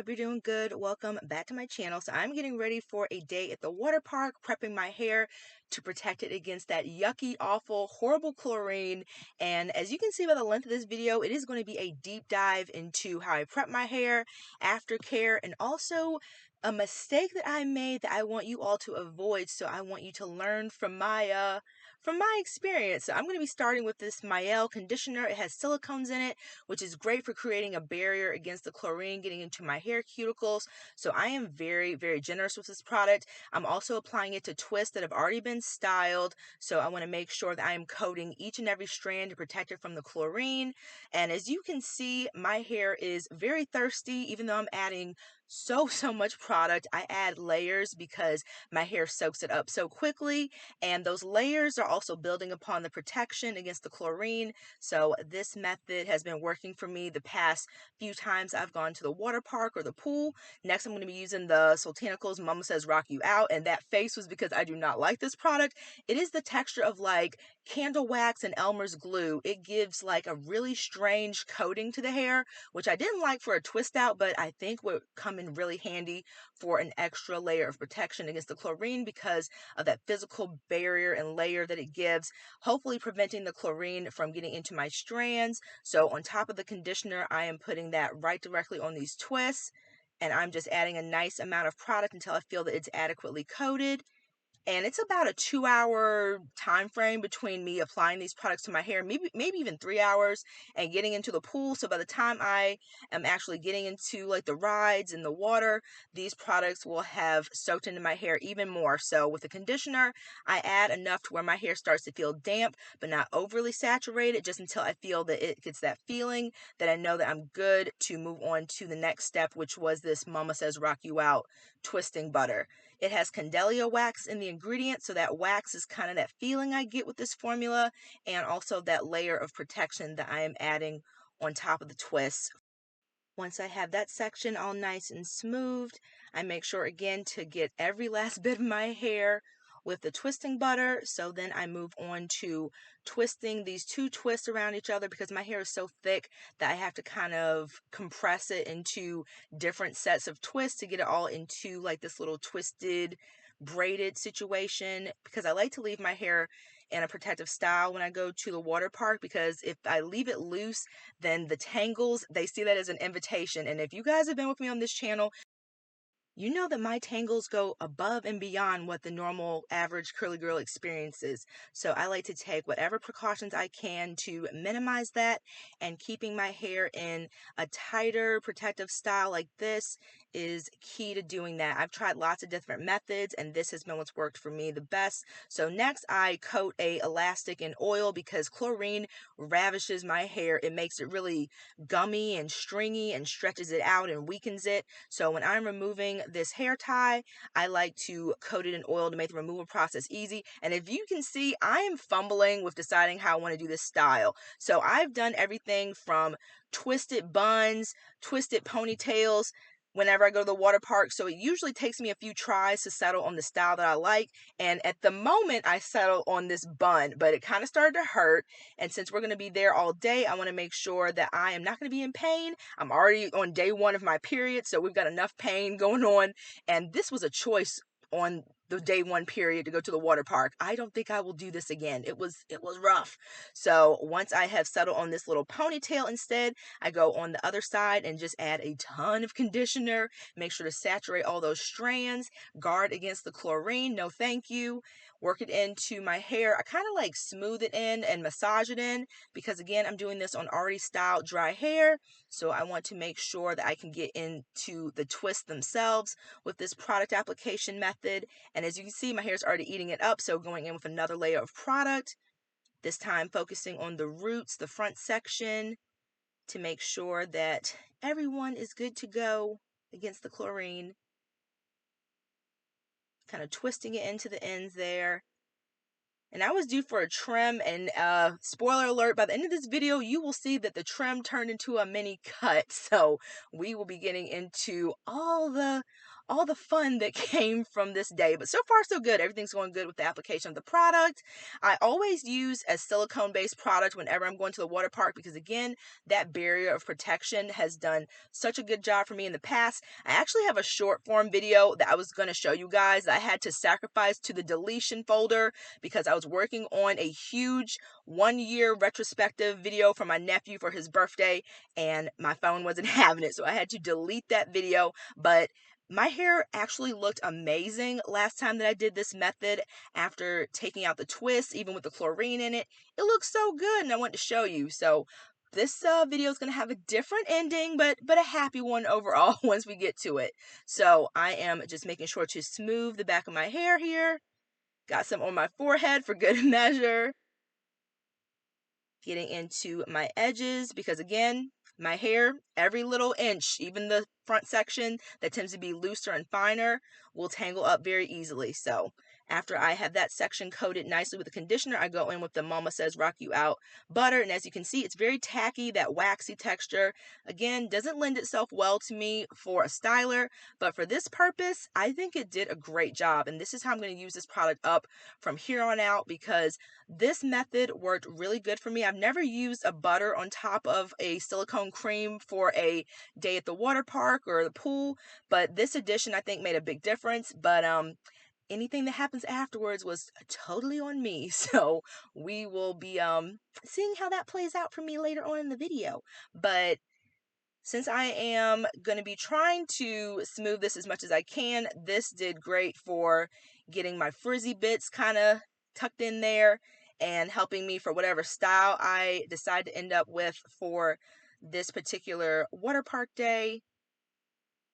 Hope you're doing good. Welcome back to my channel. So I'm getting ready for a day at the water park, prepping my hair to protect it against that yucky, awful, horrible chlorine. And as you can see by the length of this video, it is going to be a deep dive into how I prep my hair, aftercare, and also a mistake that I made that I want you all to avoid. So I want you to learn from my experience. So I'm going to be starting with this Mielle conditioner. It has silicones in it, which is great for creating a barrier against the chlorine getting into my hair cuticles. So I am very, very generous with this product. I'm also applying it to twists that have already been styled. So I want to make sure that I am coating each and every strand to protect it from the chlorine. And as you can see, my hair is very thirsty, even though I'm adding so much product. I add layers because my hair soaks it up so quickly, and those layers are also building upon the protection against the chlorine. So this method has been working for me the past few times I've gone to the water park or the pool. Next, I'm going to be using the Soultanicals Mama Says Rock You Out, and that face was because I do not like this product. It is the texture of like candle wax and Elmer's glue. It gives like a really strange coating to the hair, which I didn't like for a twist out, but I think would come in really handy for an extra layer of protection against the chlorine because of that physical barrier and layer that it gives, hopefully preventing the chlorine from getting into my strands. So on top of the conditioner, I am putting that right directly on these twists, and I'm just adding a nice amount of product until I feel that it's adequately coated. And it's about a 2-hour time frame between me applying these products to my hair, maybe even 3 hours, and getting into the pool. So by the time I am actually getting into like the rides and the water, these products will have soaked into my hair even more. So with the conditioner, I add enough to where my hair starts to feel damp but not overly saturated, just until I feel that it gets that feeling that I know that I'm good to move on to the next step, which was this Mama Says Rock You Out twisting butter. It has Candelia wax in the ingredient, so that wax is kind of that feeling I get with this formula, and also that layer of protection that I am adding on top of the twist. Once I have that section all nice and smoothed, I make sure again to get every last bit of my hair with the twisting butter. So then I move on to twisting these two twists around each other because my hair is so thick that I have to kind of compress it into different sets of twists to get it all into like this little twisted braided situation, because I like to leave my hair in a protective style when I go to the water park, because if I leave it loose, then the tangles, they see that as an invitation. And if you guys have been with me on this channel, you know that my tangles go above and beyond what the normal average curly girl experiences. So I like to take whatever precautions I can to minimize that, and keeping my hair in a tighter protective style like this is key to doing that. I've tried lots of different methods, and this has been what's worked for me the best. So next I coat a elastic in oil because chlorine ravishes my hair. It makes it really gummy and stringy and stretches it out and weakens it. So when I'm removing this hair tie, I like to coat it in oil to make the removal process easy. And if you can see, I am fumbling with deciding how I want to do this style. So I've done everything from twisted buns, twisted ponytails, whenever I go to the water park. So it usually takes me a few tries to settle on the style that I like. And at the moment, I settle on this bun, but it kind of started to hurt. And since we're going to be there all day, I want to make sure that I am not going to be in pain. I'm already on day 1 of my period, so we've got enough pain going on. And this was a choice on the day 1 period to go to the water park. I don't think I will do this again. It was rough. So once I have settled on this little ponytail instead, I go on the other side and just add a ton of conditioner. Make sure to saturate all those strands. Guard against the chlorine. No thank you. Work it into my hair. I kind of like smooth it in and massage it in because again, I'm doing this on already styled dry hair. So I want to make sure that I can get into the twists themselves with this product application method. And as you can see, my hair's already eating it up. So going in with another layer of product, this time focusing on the roots, the front section, to make sure that everyone is good to go against the chlorine. Kind of twisting it into the ends there. And I was due for a trim, and spoiler alert, by the end of this video, you will see that the trim turned into a mini cut. So we will be getting into all the all the fun that came from this day. But so far, so good. Everything's going good with the application of the product. I always use a silicone-based product whenever I'm going to the water park because, again, that barrier of protection has done such a good job for me in the past. I actually have a short form video that I was going to show you guys that I had to sacrifice to the deletion folder because I was working on a huge 1 year retrospective video for my nephew for his birthday and my phone wasn't having it. So I had to delete that video. But my hair actually looked amazing last time that I did this method after taking out the twist, even with the chlorine in it. It looks so good and I want to show you. So this video is going to have a different ending, but a happy one overall once we get to it. So I am just making sure to smooth the back of my hair here. Got some on my forehead for good measure. Getting into my edges because, again, my hair, every little inch, even the front section that tends to be looser and finer, will tangle up very easily. So after I have that section coated nicely with the conditioner, I go in with the Mama Says Rock You Out butter. And as you can see, it's very tacky, that waxy texture. Again, doesn't lend itself well to me for a styler, but for this purpose, I think it did a great job. And this is how I'm going to use this product up from here on out because this method worked really good for me. I've never used a butter on top of a silicone cream for a day at the water park or the pool, but this addition I think made a big difference. But anything that happens afterwards was totally on me. So we will be seeing how that plays out for me later on in the video. But since I am going to be trying to smooth this as much as I can, this did great for getting my frizzy bits kind of tucked in there and helping me for whatever style I decide to end up with for this particular water park day.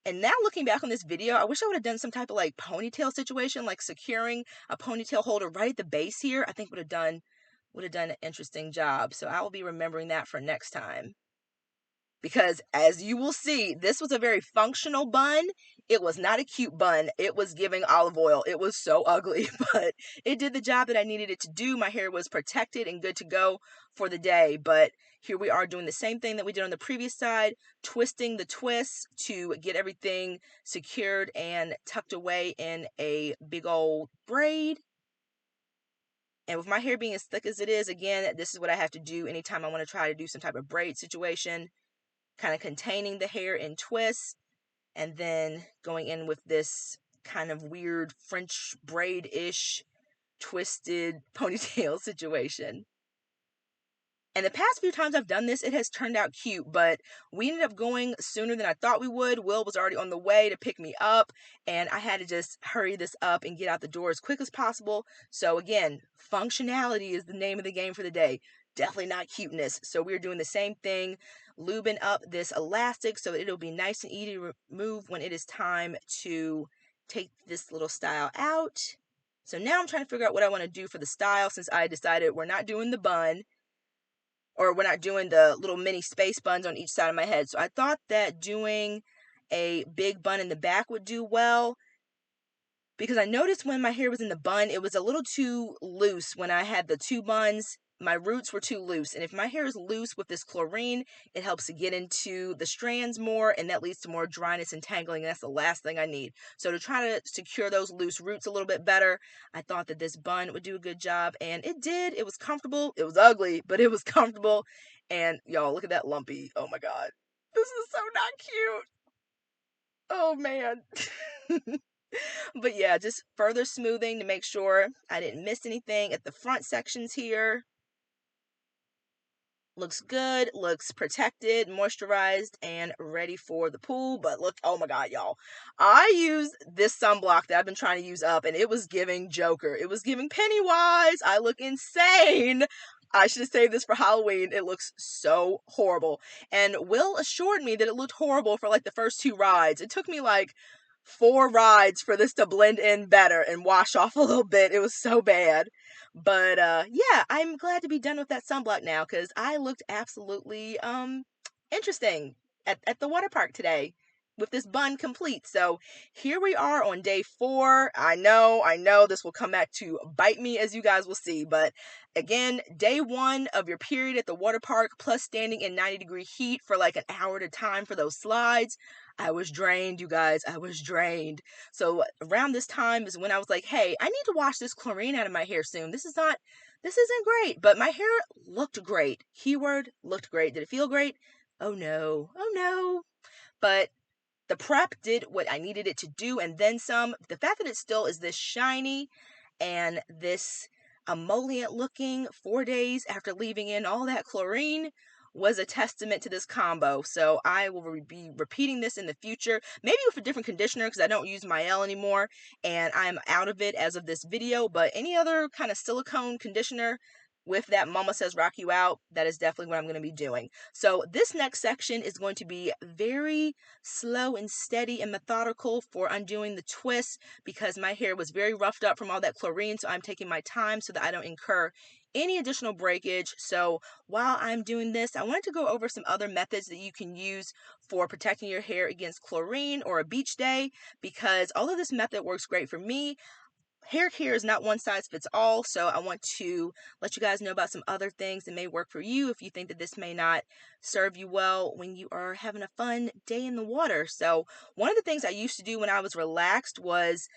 And now looking back on this video, I wish I would have done some type of like ponytail situation, like securing a ponytail holder right at the base here. I think would have done an interesting job. So I will be remembering that for next time. Because as you will see, this was a very functional bun. It was not a cute bun. It was giving olive oil. It was so ugly, but it did the job that I needed it to do. My hair was protected and good to go for the day. But here we are doing the same thing that we did on the previous side, twisting the twist to get everything secured and tucked away in a big old braid. And with my hair being as thick as it is, again, this is what I have to do anytime I want to try to do some type of braid situation. Kind of containing the hair in twists and then going in with this kind of weird French braid-ish twisted ponytail situation. And the past few times I've done this, it has turned out cute, but we ended up going sooner than I thought we would. Will was already on the way to pick me up, and I had to just hurry this up and get out the door as quick as possible. So again, functionality is the name of the game for the day. Definitely not cuteness. So we're doing the same thing, lubing up this elastic so that it'll be nice and easy to remove when it is time to take this little style out. So now I'm trying to figure out what I want to do for the style since I decided we're not doing the bun. Or we're not doing the little mini space buns on each side of my head. So I thought that doing a big bun in the back would do well because I noticed when my hair was in the bun, it was a little too loose when I had the two buns. My roots were too loose. And if my hair is loose with this chlorine, it helps to get into the strands more and that leads to more dryness and tangling. And that's the last thing I need. So to try to secure those loose roots a little bit better, I thought that this bun would do a good job. And it did. It was comfortable. It was ugly, but it was comfortable. And y'all, look at that lumpy. Oh my God. This is so not cute. Oh man. But yeah, just further smoothing to make sure I didn't miss anything at the front sections here. Looks good, looks protected, moisturized, and ready for the pool. But look, oh my God, y'all. I used this sunblock that I've been trying to use up, and it was giving Joker. It was giving Pennywise. I look insane. I should have saved this for Halloween. It looks so horrible. And Will assured me that it looked horrible for like the first 2 rides. It took me like 4 rides for this to blend in better and wash off a little bit. It was so bad. But yeah, I'm glad to be done with that sunblock now because I looked absolutely interesting at the water park today. with this bun complete. So here we are on day 4. I know this will come back to bite me, as you guys will see, but again, day 1 of your period at the water park plus standing in 90-degree heat for like an hour at a time for those slides. I was drained, you guys. I was drained. So around this time is when I was like, hey, I need to wash this chlorine out of my hair soon. This isn't great, but my hair looked great. Keyword, looked great. Did it feel great? Oh no. Oh no. But the prep did what I needed it to do and then some. The fact that it still is this shiny and this emollient looking 4 days after leaving in all that chlorine was a testament to this combo. So I will be repeating this in the future, maybe with a different conditioner because I don't use Mielle anymore and I'm out of it as of this video, but any other kind of silicone conditioner with that Mama Says Rock You Out, that is definitely what I'm going to be doing. So this next section is going to be very slow and steady and methodical for undoing the twists because my hair was very roughed up from all that chlorine, so I'm taking my time so that I don't incur any additional breakage. So while I'm doing this, I wanted to go over some other methods that you can use for protecting your hair against chlorine or a beach day because although this method works great for me, hair care is not one size fits all, so I want to let you guys know about some other things that may work for you if you think that this may not serve you well when you are having a fun day in the water. So one of the things I used to do when I was relaxed was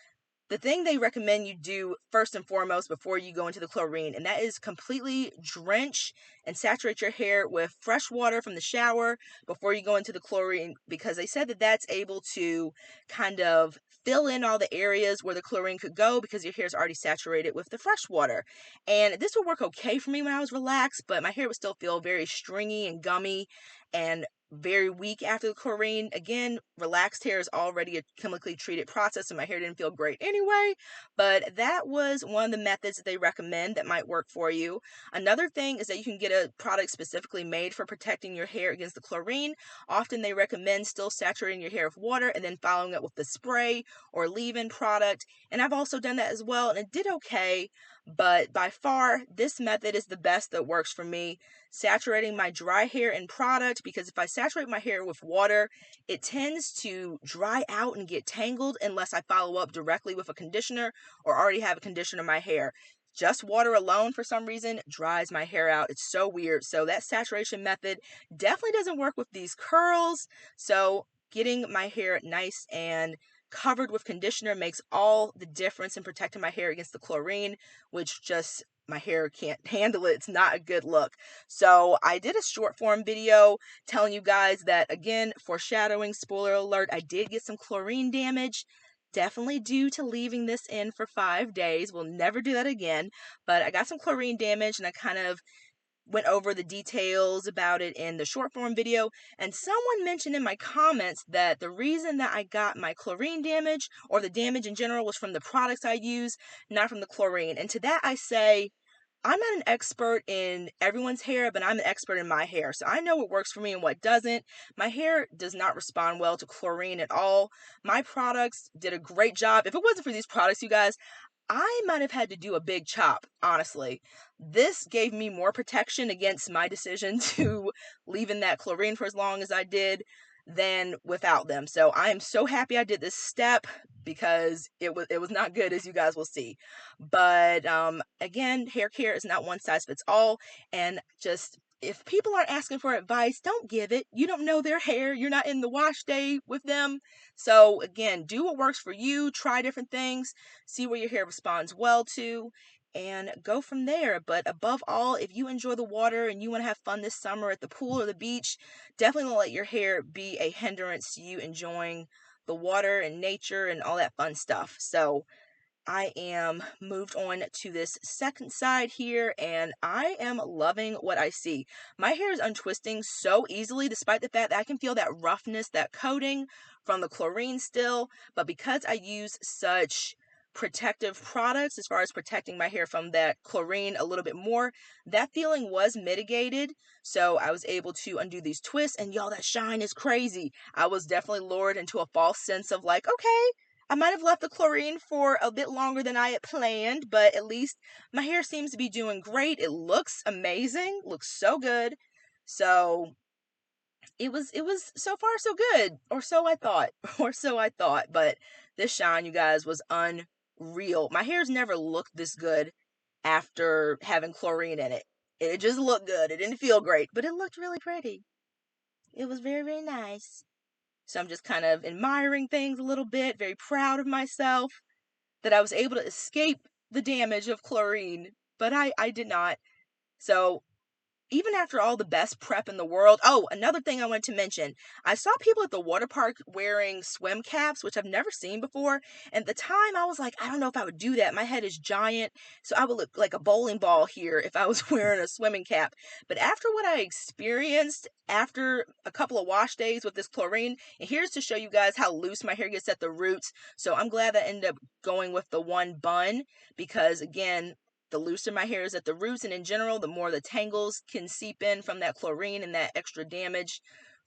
the thing they recommend you do first and foremost before you go into the chlorine, and that is completely drench and saturate your hair with fresh water from the shower before you go into the chlorine because they said that that's able to kind of fill in all the areas where the chlorine could go because your hair is already saturated with the fresh water. And this would work okay for me when I was relaxed, but my hair would still feel very stringy and gummy and very weak after the chlorine. Again, relaxed hair is already a chemically treated process and my hair didn't feel great anyway, but that was one of the methods that they recommend that might work for you. Another thing is that you can get a product specifically made for protecting your hair against the chlorine. Often they recommend still saturating your hair with water and then following it with the spray or leave-in product, and I've also done that as well and it did okay, but by far this method is the best that works for me. Saturating my dry hair in product, because if I saturate my hair with water, it tends to dry out and get tangled unless I follow up directly with a conditioner or already have a conditioner in my hair. Just water alone, for some reason, dries my hair out. It's so weird. So that saturation method definitely doesn't work with these curls. So getting my hair nice and covered with conditioner makes all the difference in protecting my hair against the chlorine, which just my hair can't handle it. It's not a good look. So I did a short form video telling you guys that, again, foreshadowing, spoiler alert, I did get some chlorine damage, definitely due to leaving this in for 5 days. We'll never do that again, but I got some chlorine damage and I kind of went over the details about it in the short form video, and someone mentioned in my comments that the reason that I got my chlorine damage or the damage in general was from the products I use, not from the chlorine. And to that I say, I'm not an expert in everyone's hair, but I'm an expert in my hair. So I know what works for me and what doesn't. My hair does not respond well to chlorine at all. My products did a great job. If it wasn't for these products, you guys, I might have had to do a big chop, honestly. This gave me more protection against my decision to leave in that chlorine for as long as I did than without them. So I am so happy I did this step because it was not good, as you guys will see. But again, hair care is not one size fits all, and just if people aren't asking for advice, don't give it. You don't know their hair. You're not in the wash day with them. So again, do what works for you. Try different things. See where your hair responds well to, and go from there. But above all, if you enjoy the water and you want to have fun this summer at the pool or the beach, definitely don't let your hair be a hindrance to you enjoying the water and nature and all that fun stuff. So I am moved on to this second side here and I am loving what I see. My hair is untwisting so easily despite the fact that I can feel that roughness, that coating from the chlorine still, but because I use such protective products as far as protecting my hair from that chlorine a little bit more, that feeling was mitigated. So I was able to undo these twists, and y'all, that shine is crazy. I was definitely lured into a false sense of like, okay, I might have left the chlorine for a bit longer than I had planned, but at least my hair seems to be doing great. It looks amazing, looks so good. So it was so far so good, or so I thought, or so I thought. But this shine, you guys, was unreal. My hair's never looked this good after having chlorine in it. It just looked good. It didn't feel great, but it looked really pretty. It was very, very nice. So I'm just kind of admiring things a little bit, very proud of myself that I was able to escape the damage of chlorine, but I did not. So even after all the best prep in the world. Oh, another thing I wanted to mention. I saw people at the water park wearing swim caps, which I've never seen before. And at the time, I was like, I don't know if I would do that. My head is giant, so I would look like a bowling ball here if I was wearing a swimming cap. But after what I experienced after a couple of wash days with this chlorine, and here's to show you guys how loose my hair gets at the roots. So I'm glad that I ended up going with the one bun because, again, the looser my hair is at the roots, and in general, the more the tangles can seep in from that chlorine and that extra damage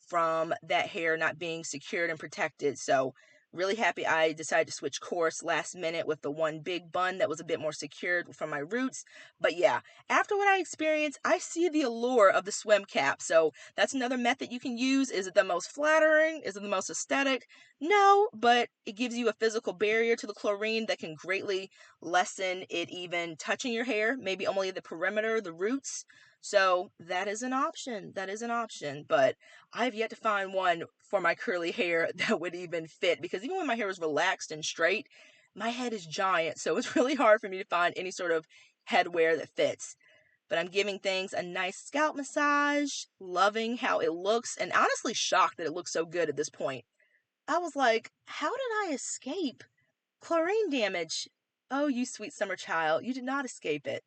from that hair not being secured and protected. So really happy I decided to switch course last minute with the one big bun that was a bit more secured from my roots. But yeah, after what I experienced, I see the allure of the swim cap. So that's another method you can use. Is it the most flattering? Is it the most aesthetic? No, but it gives you a physical barrier to the chlorine that can greatly lessen it even touching your hair, maybe only the perimeter, the roots. So that is an option. That is an option. But I've yet to find one for my curly hair that would even fit because even when my hair is relaxed and straight, my head is giant. So it's really hard for me to find any sort of headwear that fits. But I'm giving things a nice scalp massage, loving how it looks, and honestly shocked that it looks so good at this point. I was like, how did I escape chlorine damage? Oh, you sweet summer child, you did not escape it.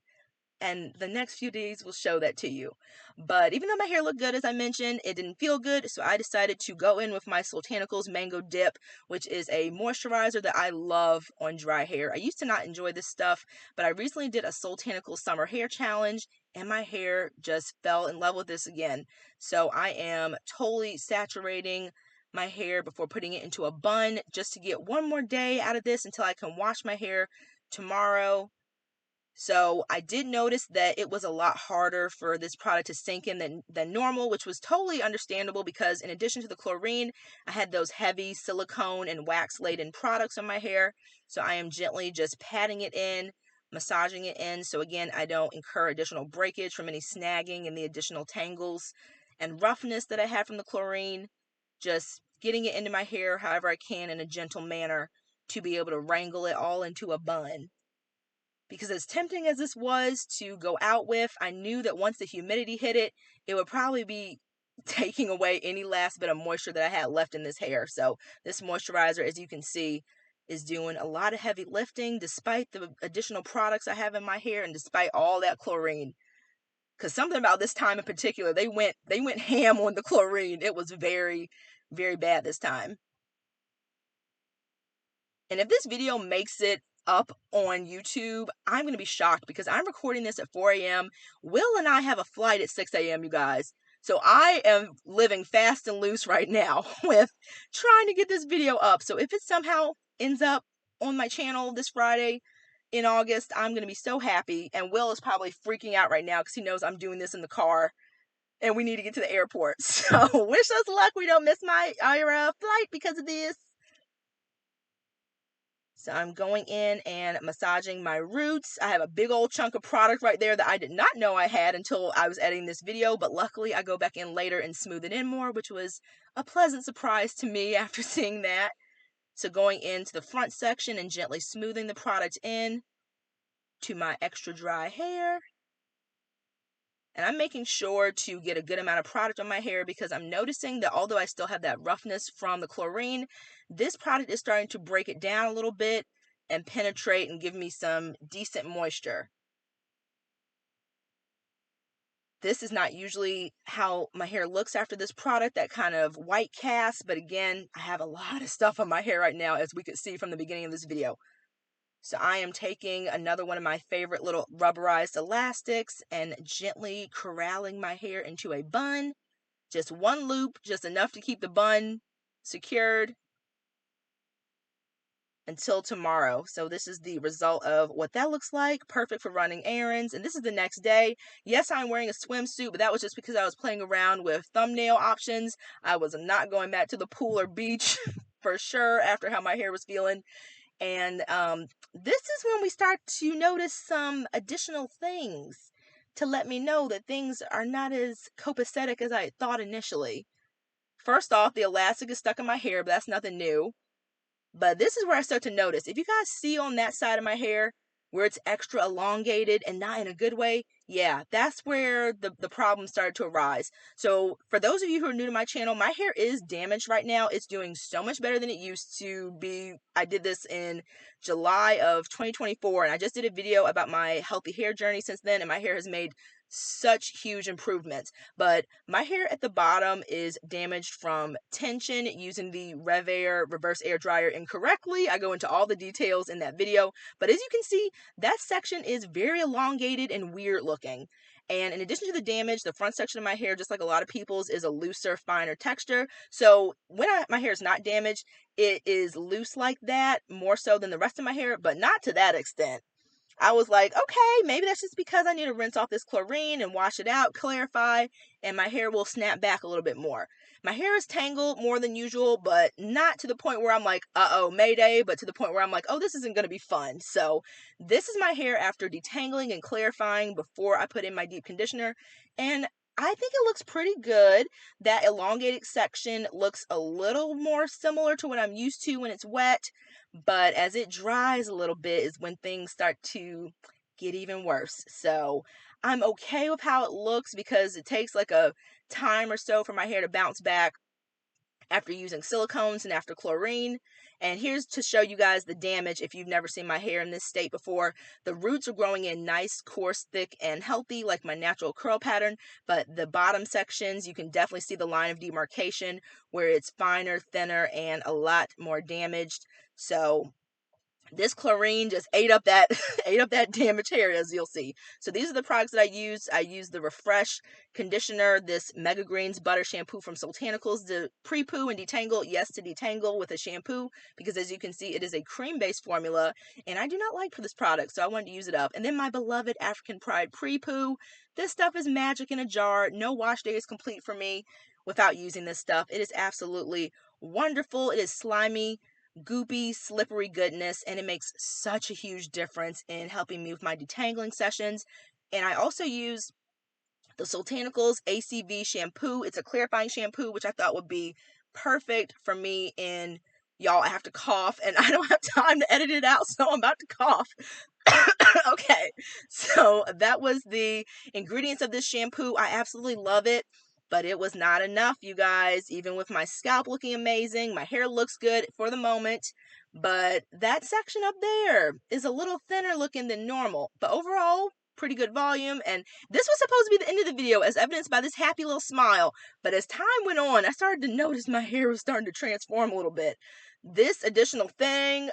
And the next few days will show that to you. But even though my hair looked good, as I mentioned, it didn't feel good. So I decided to go in with my Sultanicals Mango Dip, which is a moisturizer that I love on dry hair. I used to not enjoy this stuff, but I recently did a Sultanicals Summer Hair Challenge, and my hair just fell in love with this again. So I am totally saturating my hair before putting it into a bun just to get one more day out of this until I can wash my hair tomorrow. So I did notice that it was a lot harder for this product to sink in than normal, which was totally understandable because in addition to the chlorine, I had those heavy silicone and wax laden products on my hair. So I am gently just patting it in, massaging it in. So again, I don't incur additional breakage from any snagging and the additional tangles and roughness that I had from the chlorine. Just getting it into my hair however I can in a gentle manner to be able to wrangle it all into a bun. Because as tempting as this was to go out with, I knew that once the humidity hit it, it would probably be taking away any last bit of moisture that I had left in this hair. So this moisturizer, as you can see, is doing a lot of heavy lifting despite the additional products I have in my hair and despite all that chlorine. Because something about this time in particular, they went ham on the chlorine. It was very, very bad this time. And if this video makes it up on YouTube, I'm going to be shocked because I'm recording this at 4 a.m. Will and I have a flight at 6 a.m., you guys. So I am living fast and loose right now with trying to get this video up. So if it somehow ends up on my channel this Friday in August, I'm going to be so happy. And Will is probably freaking out right now because he knows I'm doing this in the car and we need to get to the airport. So wish us luck. We don't miss my flight because of this. So I'm going in and massaging my roots. I have a big old chunk of product right there that I did not know I had until I was editing this video, but luckily I go back in later and smooth it in more, which was a pleasant surprise to me after seeing that. So going into the front section and gently smoothing the product in to my extra dry hair. And I'm making sure to get a good amount of product on my hair because I'm noticing that although I still have that roughness from the chlorine, this product is starting to break it down a little bit and penetrate and give me some decent moisture. This is not usually how my hair looks after this product, that kind of white cast, but again, I have a lot of stuff on my hair right now, as we could see from the beginning of this video. So I am taking another one of my favorite little rubberized elastics and gently corralling my hair into a bun. Just one loop, just enough to keep the bun secured. until tomorrow. So this is the result of what that looks like. Perfect for running errands. And this is the next day. Yes, I'm wearing a swimsuit, but that was just because I was playing around with thumbnail options. I was not going back to the pool or beach for sure after how my hair was feeling. And this is when we start to notice some additional things to let me know that things are not as copacetic as I thought initially. First off, the elastic is stuck in my hair, but that's nothing new. But this is where I start to notice. If you guys see on that side of my hair where it's extra elongated and not in a good way, yeah, that's where the problem started to arise. So for those of you who are new to my channel, my hair is damaged right now. It's doing so much better than it used to be. I did this in July of 2024, and I just did a video about my healthy hair journey since then, and my hair has made such huge improvements. But my hair at the bottom is damaged from tension using the RevAir reverse air dryer incorrectly. I go into all the details in that video, but as you can see, that section is very elongated and weird looking. And in addition to the damage, the front section of my hair, just like a lot of people's, is a looser, finer texture. So when my hair is not damaged, it is loose like that, more so than the rest of my hair, but not to that extent. I was like, okay, maybe that's just because I need to rinse off this chlorine and wash it out, clarify, and my hair will snap back a little bit more. My hair is tangled more than usual, but not to the point where I'm like, uh-oh, mayday, but to the point where I'm like, oh, this isn't going to be fun. So this is my hair after detangling and clarifying before I put in my deep conditioner, and I think it looks pretty good. That elongated section looks a little more similar to what I'm used to when it's wet. But as it dries a little bit is when things start to get even worse. So I'm okay with how it looks because it takes like a time or so for my hair to bounce back after using silicones and after chlorine. And here's to show you guys the damage if you've never seen my hair in this state before. The roots are growing in nice, coarse, thick, and healthy like my natural curl pattern, but the bottom sections, you can definitely see the line of demarcation where it's finer, thinner, and a lot more damaged. So this chlorine just ate up that ate up that damaged hair, as you'll see. So these are the products that I use. I use the Refresh conditioner, this Mega Greens butter shampoo from Soultanicals to pre-poo and detangle. Yes, to detangle with a shampoo, because as you can see, it is a cream-based formula, and I do not like for this product, so I wanted to use it up. And then my beloved African Pride pre-poo. This stuff is magic in a jar. No wash day is complete for me without using this stuff. It is absolutely wonderful. It is slimy, goopy, slippery goodness, and it makes such a huge difference in helping me with my detangling sessions. And I also use the Soultanicals ACV shampoo. It's a clarifying shampoo, which I thought would be perfect for me in, y'all, I have to cough, and I don't have time to edit it out, so I'm about to cough. Okay, so that was the ingredients of this shampoo. I absolutely love it, but it was not enough, you guys. Even with my scalp looking amazing, my hair looks good for the moment, but that section up there is a little thinner looking than normal. But overall, pretty good volume, and this was supposed to be the end of the video as evidenced by this happy little smile, but as time went on, I started to notice my hair was starting to transform a little bit. This additional thing,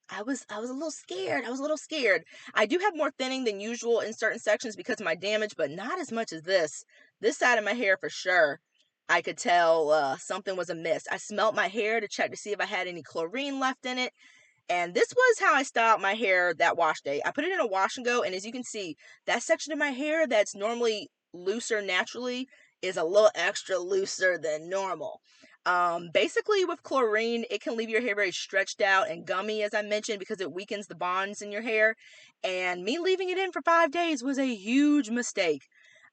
I was a little scared. I do have more thinning than usual in certain sections because of my damage, but not as much as this. This side of my hair for sure, I could tell something was amiss. I smelt my hair to check to see if I had any chlorine left in it. And this was how I styled my hair that wash day. I put it in a wash and go, and as you can see, that section of my hair that's normally looser naturally is a little extra looser than normal. Basically with chlorine, it can leave your hair very stretched out and gummy, as I mentioned, because it weakens the bonds in your hair. And me leaving it in for 5 days was a huge mistake.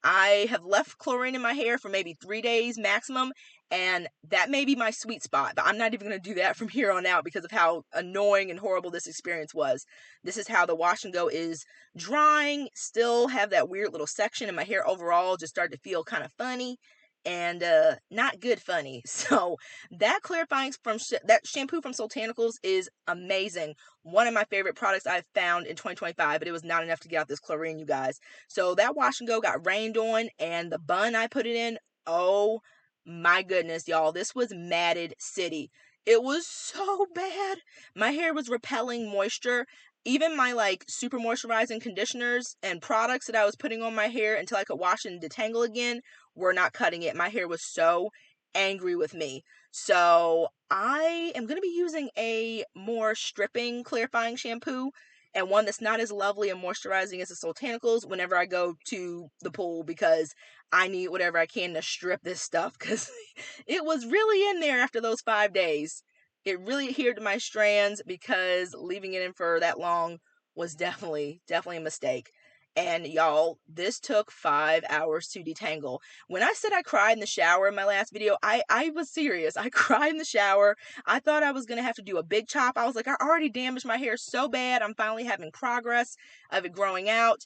I have left chlorine in my hair for maybe 3 days maximum, and that may be my sweet spot, but I'm not even going to do that from here on out because of how annoying and horrible this experience was. This is how the wash and go is drying, still have that weird little section, and my hair overall just started to feel kind of funny and not good funny. So that clarifying from that shampoo from Soultanicals is amazing. One of my favorite products I've found in 2025, but it was not enough to get out this chlorine, you guys. So that wash and go got rained on, and the bun I put it in, oh my goodness, y'all, this was matted city. It was so bad. My hair was repelling moisture. Even my like super moisturizing conditioners and products that I was putting on my hair until I could wash it and detangle again were not cutting it. My hair was so angry with me. So I am going to be using a more stripping, clarifying shampoo, and one that's not as lovely and moisturizing as the Soultanicals whenever I go to the pool, because I need whatever I can to strip this stuff, because it was really in there after those 5 days. It really adhered to my strands, because leaving it in for that long was definitely a mistake. And y'all, this took 5 hours to detangle. When I said I cried in the shower in my last video, I was serious. I cried in the shower. I thought I was going to have to do a big chop. I was like, I already damaged my hair so bad. I'm finally having progress of it growing out.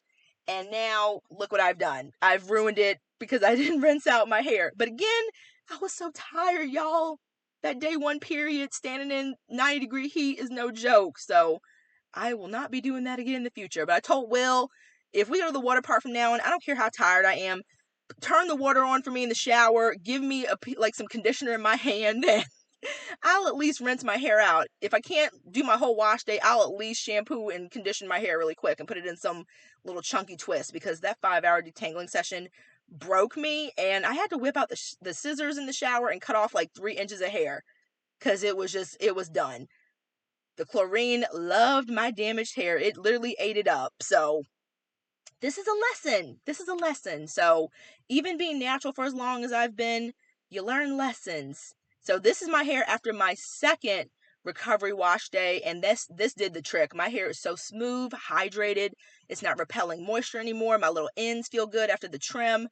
And now look what I've done. I've ruined it because I didn't rinse out my hair. But again, I was so tired, y'all. That day one period standing in 90-degree heat is no joke. So I will not be doing that again in the future. But I told Will, if we go to the water park from now on, I don't care how tired I am, turn the water on for me in the shower, give me some conditioner in my hand, and I'll at least rinse my hair out. If I can't do my whole wash day, I'll at least shampoo and condition my hair really quick and put it in some little chunky twist, because that 5-hour detangling session broke me, and I had to whip out the scissors in the shower and cut off like 3 inches of hair, because it was done. The chlorine loved my damaged hair. It literally ate it up. So this is a lesson. This is a lesson. So even being natural for as long as I've been, you learn lessons. So this is my hair after my second recovery wash day, and this did the trick. My hair is so smooth, hydrated. It's not repelling moisture anymore. My little ends feel good after the trim.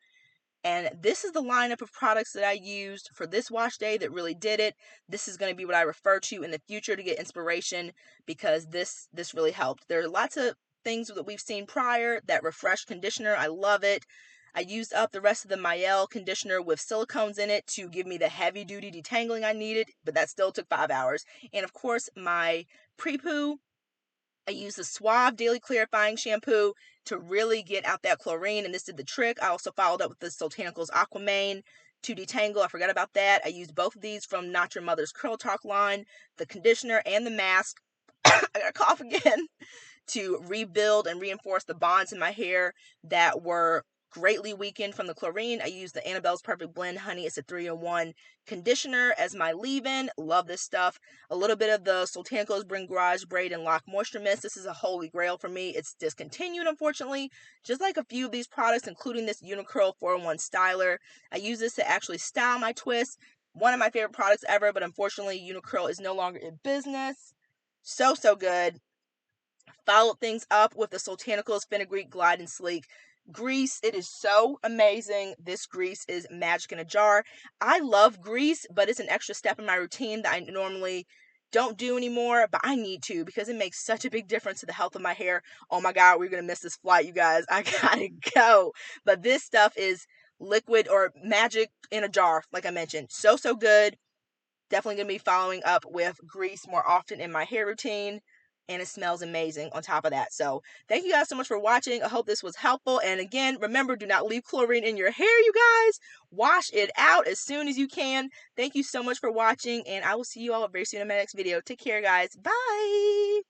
And this is the lineup of products that I used for this wash day that really did it. This is going to be what I refer to in the future to get inspiration, because this really helped. There are lots of things that we've seen prior. That refresh conditioner, I love it. I used up the rest of the Mielle conditioner with silicones in it to give me the heavy duty detangling I needed, but that still took 5 hours. And of course, my pre-poo, I used the Suave Daily Clarifying Shampoo to really get out that chlorine, and this did the trick. I also followed up with the Soultanicals Aquaman to detangle. I forgot about that. I used both of these from Not Your Mother's Curl Talk line, the conditioner and the mask. I got a cough again. To rebuild and reinforce the bonds in my hair that were greatly weakened from the chlorine. I used the Annabelle's Perfect Blend Honey. It's a 3-in-1 conditioner as my leave-in. Love this stuff. A little bit of the Soultanicals Bring Garage Braid and Lock Moisture Mist. This is a holy grail for me. It's discontinued, unfortunately, just like a few of these products, including this Unicurl 4-in-1 styler. I use this to actually style my twists. One of my favorite products ever, but unfortunately Unicurl is no longer in business. So good. Followed things up with the Soultanicals Fenugreek Glide and Sleek grease. It is so amazing. This grease is magic in a jar. I love grease, but it's an extra step in my routine that I normally don't do anymore, but I need to, because it makes such a big difference to the health of my hair. Oh my God, we're going to miss this flight, you guys. I gotta go. But this stuff is liquid or magic in a jar, like I mentioned. So good. Definitely going to be following up with grease more often in my hair routine. And it smells amazing on top of that. So thank you guys so much for watching. I hope this was helpful. And again, remember, do not leave chlorine in your hair, you guys. Wash it out as soon as you can. Thank you so much for watching. And I will see you all very soon in my next video. Take care, guys. Bye.